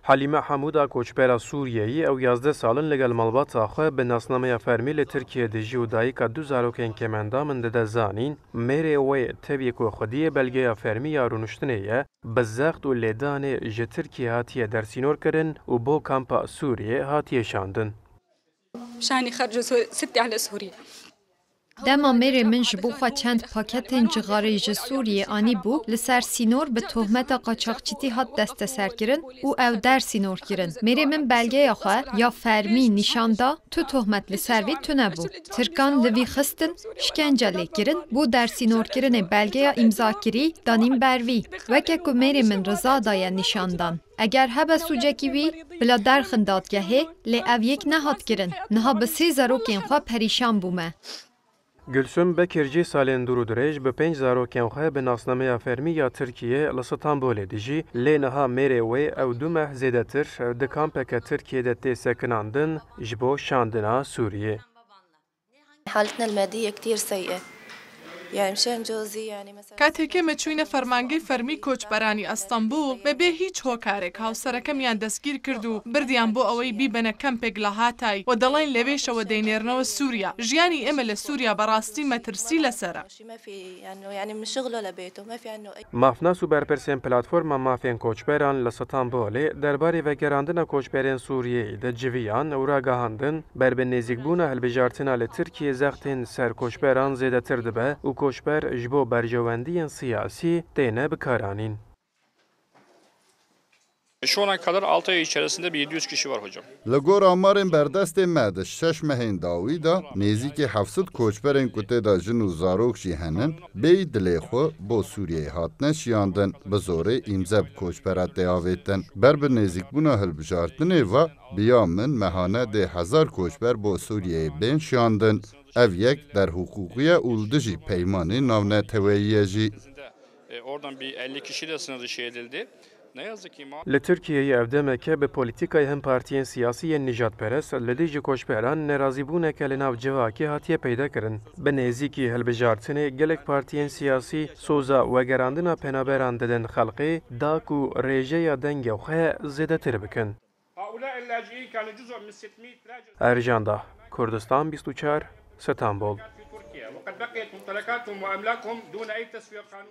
حلیمه حمودا کوچبرا سوریایی او 11 سالن لگل ملباتا خو به ناسنامه فرمی ل ترکیه د جودایی کا 2000 کمندا من د زانین مری و تبی کو خدی بلګه فرمی یا رونشتنه بزخت و لیدان ج ترکیه هاتیه در سینور کرن او بو کامپا سوریه هاتیه شاندن شانی خرج ستي على سوريا دما مری من جبو خوا چند پاکتین جغاری ج سوریه آنی بو لسر سینور به تهمت قاچاقچیتی هات دست سر گرن او در سینور گرن مری من بلگه یا خوا یا فرمی نشاندا تو تهمت لسر وی تو نبو ترکان لوی خستن شکنجه گرن بو در سینور گرن بلگه یا امضا کری دانیم بروی وکه که مری من رضا دایا نشاندان اگر هبه سوجکی وی بلا درخن دادگهه لی او یک نهات گرن نها به 3 زاروکین خوا پریشان بومه گلسوم بکرجی سالین درو درج به 5 زاروکین خو به ناسنامه فرمی یا ترکیه لستانبول دیجی لینها مری و او دو مه زیدتر د کامپ که ترکیه د سکناندن جبو شاندنا سوریه حالتنا المادية كتير سيئة يعني مشان جوزي يعني مثلا کاتێکێ مەچوینە فەرمانگەی فەرمی کۆچبەرانی ئەستەمبول بەبێ هیچ هۆکارێک هاوسەرەکەمیان دەستگیر کرد و بردیان بۆ ئەوەی بیبەنە کەمپێک لە هاتای و دەڵێن لەوێشەوە دەینێرنەوە سووریا ژیانی ئێمە لە سووریا بەڕاستی مەترسی لەسەرە ما في يعني من شغله لبيته ما في عنه أي مافناس و برپرسین پلتفرما مافین کوچبران لستانبول درباره و گراندن کوچبرین سوریه د جویان او راگاهاندن بر به نزیکبونا هلبجارتنا ل ترکیه زختین سر کوچبران زیادتر دبه و کوچبر جبو برجواندی siyasi değne bikaranın. Şu ana kadar 6 ay içerisinde bir 700 kişi var hocam. Lagor amarın berdeste med 6 mehên dawî da nêzîkî 700 koçberên ku tê da jin û zarok jî henin bêyî dilê xwe bo Sûriyeyê hatine şiyandin bi zorê îmze bi koçbera tê avêtin ber bi nêzîkbûna hilbijartinê ve biya min mehane dê 1000 koçber bo Sûriyeyê bên şiyandin ev yek derhukûkiye û li dijî peymanê navneteweyîye jî Oradan bir 50 kişiyle sınır dışı edildi. Li Tirkiyeyê ev demeke bi polîtîkayê him partiyên siyasî yên nijadperest li dijî koçberan nerazîbûneke li nav civakê hatiye peyda kirin. Bi nêzîkî hilbijartinê gelek partiyên siyasî soza vegerandina penaberan didin xelkê da ku rêjeya dengê xwe zêdetir bikin. Erjanda, Kurdistan 24, İstanbul.